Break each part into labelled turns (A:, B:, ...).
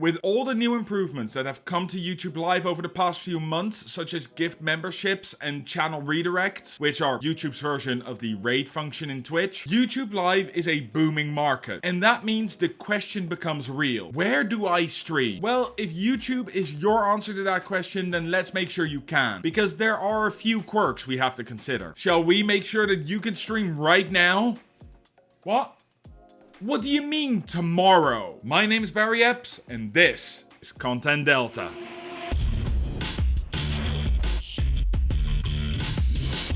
A: With all the new improvements that have come to YouTube Live over the past few months, such as gift memberships and channel redirects, which are YouTube's version of the raid function in Twitch, YouTube Live is a booming market. And that means the question becomes real. Where do I stream? Well, if YouTube is your answer to that question, then let's make sure you can. Because there are a few quirks we have to consider. Shall we make sure that you can stream right now? What? What do you mean tomorrow? My name is Barry Epps, and this is Content Delta.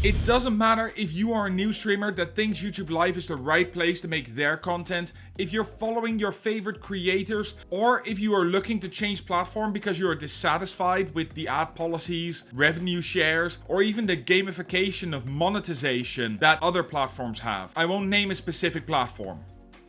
A: It doesn't matter if you are a new streamer that thinks YouTube Live is the right place to make their content, if you're following your favorite creators, or if you are looking to change platform because you are dissatisfied with the ad policies, revenue shares, or even the gamification of monetization that other platforms have. I won't name a specific platform.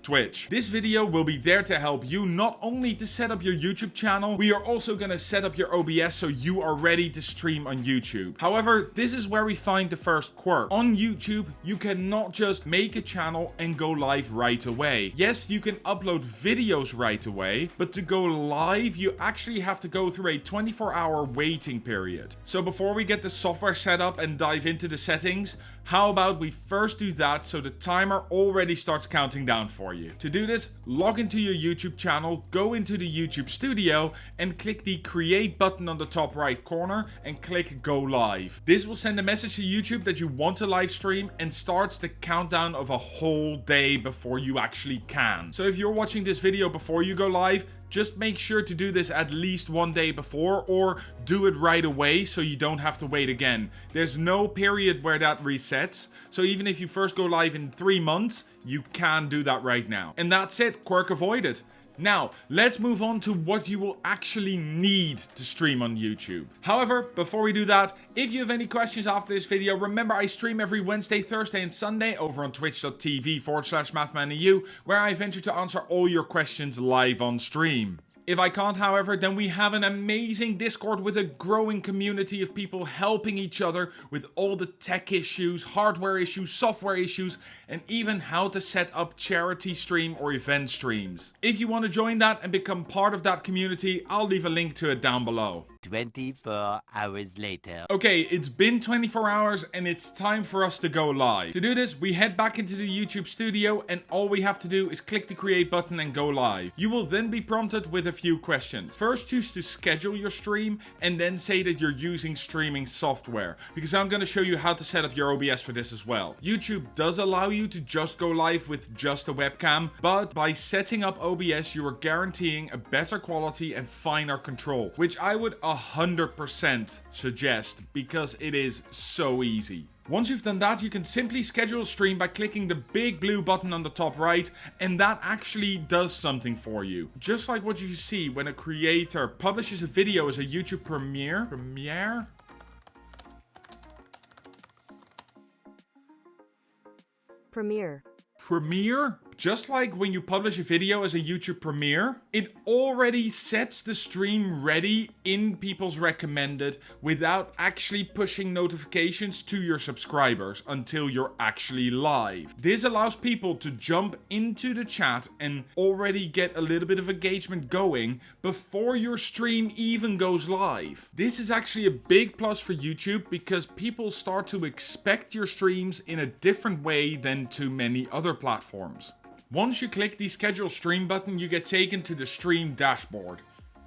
A: Twitch. This video will be there to help you not only to set up your YouTube channel, we are also going to set up your OBS so you are ready to stream on YouTube. However, this is where we find the first quirk. On YouTube, you cannot just make a channel and go live right away. Yes, you can upload videos right away, but to go live, you actually have to go through a 24-hour waiting period. So before we get the software set up and dive into the settings, how about we first do that so the timer already starts counting down for you. To do this, log into your YouTube channel, go into the YouTube studio and click the create button on the top right corner and click go live. This will send a message to YouTube that you want to live stream and starts the countdown of a whole day before you actually can. So if you're watching this video before you go live, just make sure to do this at least one day before, or do it right away so you don't have to wait again. There's no period where that resets, so even if you first go live in 3 months, you can do that right now. And that's it, quirk avoided. Now, let's move on to what you will actually need to stream on YouTube. However, before we do that, if you have any questions after this video, remember I stream every Wednesday, Thursday, and Sunday over on twitch.tv/MathmanEU, where I venture to answer all your questions live on stream. If I can't, however, then we have an amazing Discord with a growing community of people helping each other with all the tech issues, hardware issues, software issues, and even how to set up charity stream or event streams. If you want to join that and become part of that community, I'll leave a link to it down below.
B: 24 hours later.
A: Okay, it's been 24 hours and it's time for us to go live. To do this, we head back into the YouTube studio and all we have to do is click the create button and go live. You will then be prompted with a few questions. First, choose to schedule your stream and then say that you're using streaming software, because I'm going to show you how to set up your OBS for this as well. YouTube does allow you to just go live with just a webcam, but by setting up OBS, you are guaranteeing a better quality and finer control, which I would 100% suggest because it is so easy. Once you've done that, you can simply schedule a stream by clicking the big blue button on the top right, and that actually does something for you. Just like what you see when a creator publishes a video as a YouTube premiere. Just like when you publish a video as a YouTube premiere, it already sets the stream ready in people's recommended without actually pushing notifications to your subscribers until you're actually live. This allows people to jump into the chat and already get a little bit of engagement going before your stream even goes live. This is actually a big plus for YouTube because people start to expect your streams in a different way than to many other platforms. Once you click the schedule stream button, you get taken to the stream dashboard.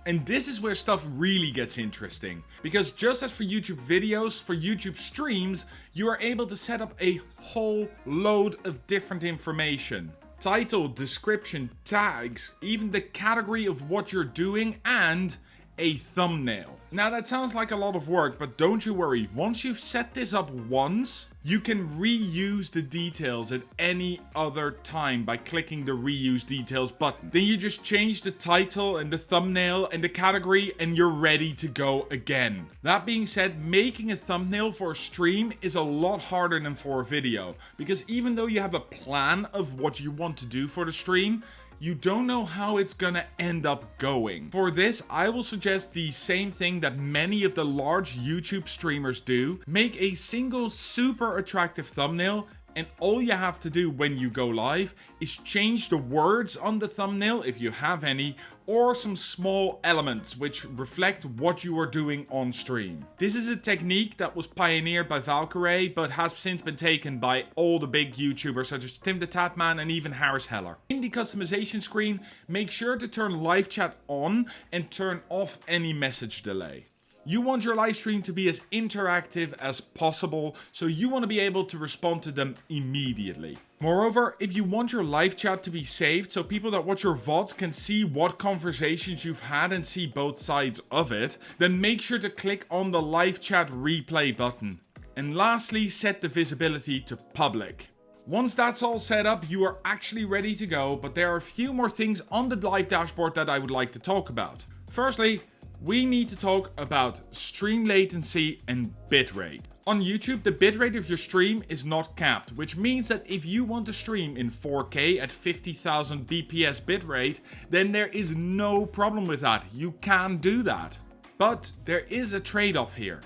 A: And this is where stuff really gets interesting, because just as for YouTube videos, for YouTube streams, you are able to set up a whole load of different information. Title, description, tags, even the category of what you're doing, and a thumbnail. Now that sounds like a lot of work, but don't you worry. Once you've set this up once, you can reuse the details at any other time by clicking the reuse details button. Then you just change the title and the thumbnail and the category and you're ready to go again. That being said, making a thumbnail for a stream is a lot harder than for a video, because even though you have a plan of what you want to do for the stream, you don't know how it's gonna end up going. For this, I will suggest the same thing that many of the large YouTube streamers do. Make a single super attractive thumbnail, and all you have to do when you go live is change the words on the thumbnail, if you have any, or some small elements which reflect what you are doing on stream. This is a technique that was pioneered by Valkyrae, but has since been taken by all the big YouTubers such as Tim the Tatman and even Harris Heller. In the customization screen, make sure to turn live chat on and turn off any message delay. You want your live stream to be as interactive as possible, so you want to be able to respond to them immediately. Moreover, if you want your live chat to be saved so people that watch your VODs can see what conversations you've had and see both sides of it, then make sure to click on the live chat replay button. And lastly, set the visibility to public. Once that's all set up, you are actually ready to go, but there are a few more things on the live dashboard that I would like to talk about. Firstly, we need to talk about stream latency and bitrate. On YouTube, the bitrate of your stream is not capped, which means that if you want to stream in 4K at 50,000 bps bitrate, then there is no problem with that. You can do that. But there is a trade-off here.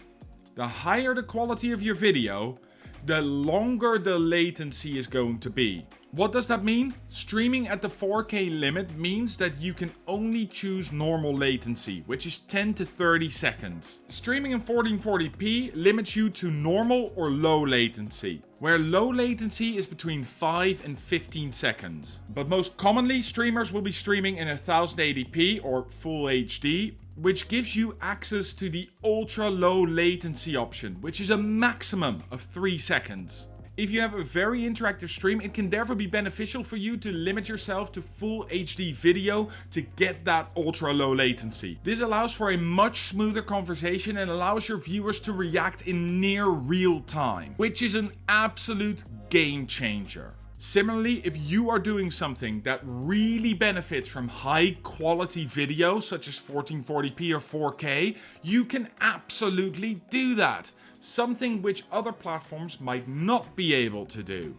A: The higher the quality of your video, the longer the latency is going to be. What does that mean? Streaming at the 4K limit means that you can only choose normal latency, which is 10 to 30 seconds. Streaming in 1440p limits you to normal or low latency, where low latency is between 5 and 15 seconds. But most commonly, streamers will be streaming in 1080p or Full HD, which gives you access to the ultra low latency option, which is a maximum of 3 seconds. If you have a very interactive stream, it can therefore be beneficial for you to limit yourself to Full HD video to get that ultra low latency. This allows for a much smoother conversation and allows your viewers to react in near real time, which is an absolute game changer. Similarly, if you are doing something that really benefits from high quality video, such as 1440p or 4K, you can absolutely do that. Something which other platforms might not be able to do.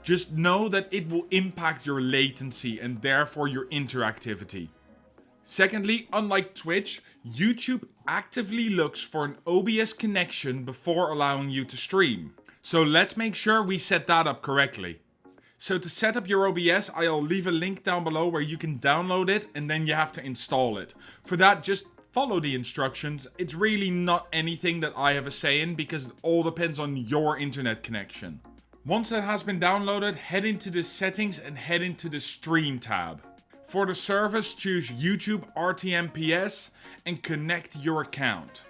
A: Just know that it will impact your latency and therefore your interactivity. Secondly, unlike Twitch, YouTube actively looks for an OBS connection before allowing you to stream. So let's make sure we set that up correctly. So to set up your OBS, I'll leave a link down below where you can download it and then you have to install it. For that, just follow the instructions. It's really not anything that I have a say in because it all depends on your internet connection. Once that has been downloaded, head into the settings and head into the stream tab. For the service, choose YouTube RTMPS and connect your account.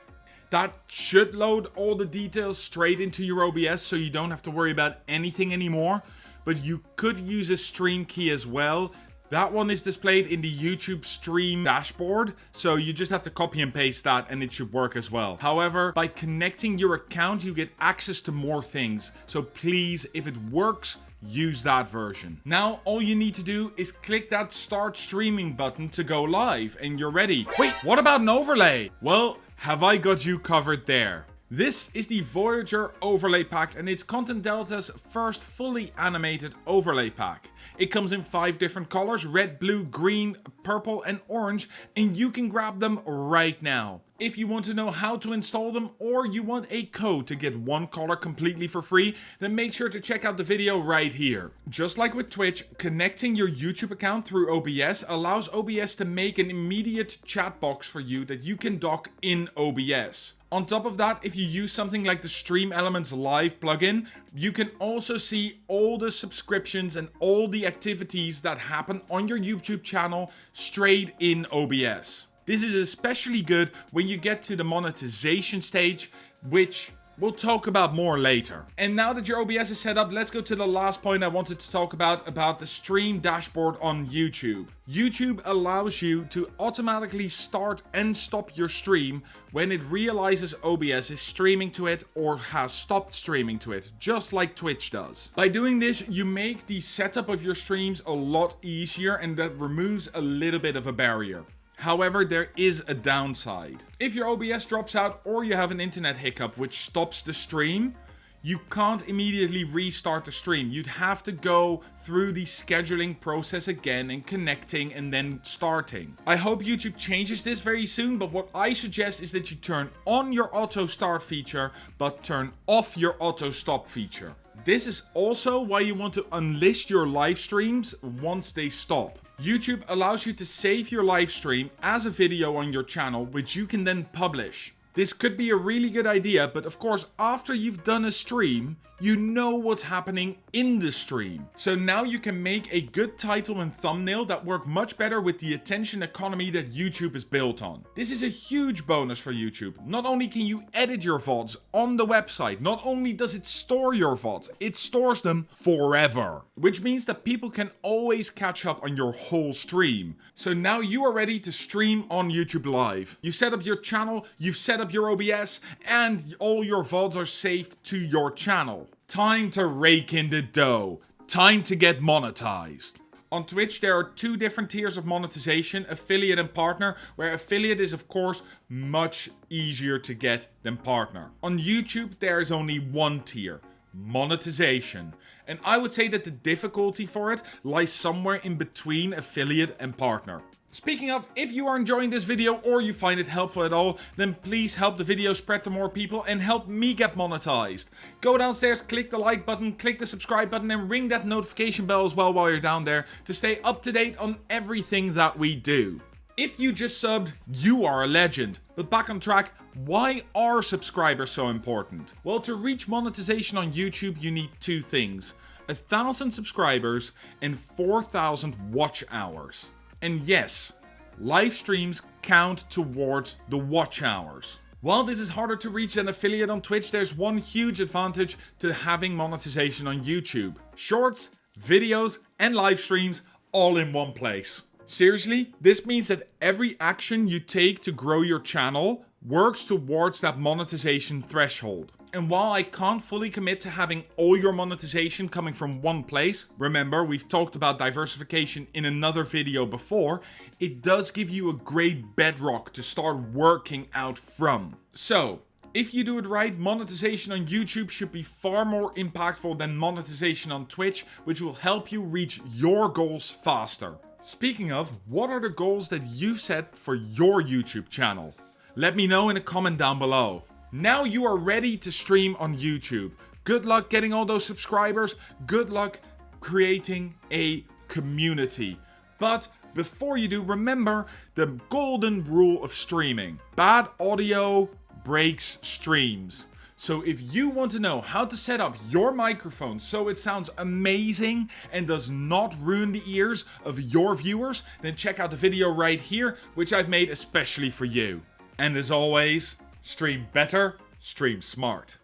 A: That should load all the details straight into your OBS so you don't have to worry about anything anymore. But you could use a stream key as well. That one is displayed in the YouTube stream dashboard, so you just have to copy and paste that and it should work as well. However, by connecting your account, you get access to more things. So please, if it works, use that version. Now, all you need to do is click that start streaming button to go live and you're ready. Wait, what about an overlay? Well, have I got you covered there. This is the Voyager overlay pack and it's Content Delta's first fully animated overlay pack. It comes in 5 different colors: red, blue, green, purple and orange, and you can grab them right now. If you want to know how to install them or you want a code to get one color completely for free, then make sure to check out the video right here. Just like with Twitch, connecting your YouTube account through OBS allows OBS to make an immediate chat box for you that you can dock in OBS. On top of that, if you use something like the Stream Elements Live plugin, you can also see all the subscriptions and all the activities that happen on your YouTube channel straight in OBS. This is especially good when you get to the monetization stage, which we'll talk about more later. And now that your OBS is set up, let's go to the last point I wanted to talk about the stream dashboard on YouTube. YouTube allows you to automatically start and stop your stream when it realizes OBS is streaming to it or has stopped streaming to it, just like Twitch does. By doing this, you make the setup of your streams a lot easier and that removes a little bit of a barrier. However, there is a downside. If your OBS drops out or you have an internet hiccup which stops the stream, you can't immediately restart the stream. You'd have to go through the scheduling process again and connecting and then starting. I hope YouTube changes this very soon, but what I suggest is that you turn on your auto start feature, but turn off your auto stop feature. This is also why you want to unlist your live streams once they stop. YouTube allows you to save your live stream as a video on your channel, which you can then publish. This could be a really good idea, but of course, after you've done a stream, you know what's happening in the stream. So now you can make a good title and thumbnail that work much better with the attention economy that YouTube is built on. This is a huge bonus for YouTube. Not only can you edit your VODs on the website, not only does it store your VODs, it stores them forever. Which means that people can always catch up on your whole stream. So now you are ready to stream on YouTube Live. You've set up your channel, you've set up your OBS, and all your VODs are saved to your channel. Time to rake in the dough. Time to get monetized. On Twitch, there are two different tiers of monetization, affiliate and partner, where affiliate is of course much easier to get than partner. On YouTube, there is only one tier, monetization. And I would say that the difficulty for it lies somewhere in between affiliate and partner. Speaking of, if you are enjoying this video or you find it helpful at all, then please help the video spread to more people and help me get monetized. Go downstairs, click the like button, click the subscribe button and ring that notification bell as well while you're down there to stay up to date on everything that we do. If you just subbed, you are a legend. But back on track, why are subscribers so important? Well, to reach monetization on YouTube, you need two things: 1,000 subscribers and 4,000 watch hours. And yes, live streams count towards the watch hours. While this is harder to reach than affiliate on Twitch, there's one huge advantage to having monetization on YouTube. Shorts, videos, and live streams all in one place. Seriously, this means that every action you take to grow your channel works towards that monetization threshold. And while I can't fully commit to having all your monetization coming from one place, remember we've talked about diversification in another video before, it does give you a great bedrock to start working out from. So, if you do it right, monetization on YouTube should be far more impactful than monetization on Twitch, which will help you reach your goals faster. Speaking of, what are the goals that you've set for your YouTube channel? Let me know in a comment down below. Now you are ready to stream on YouTube. Good luck getting all those subscribers. Good luck creating a community. But before you do, remember the golden rule of streaming. Bad audio breaks streams. So if you want to know how to set up your microphone so it sounds amazing and does not ruin the ears of your viewers, then check out the video right here, which I've made especially for you. And as always, stream better, stream smart.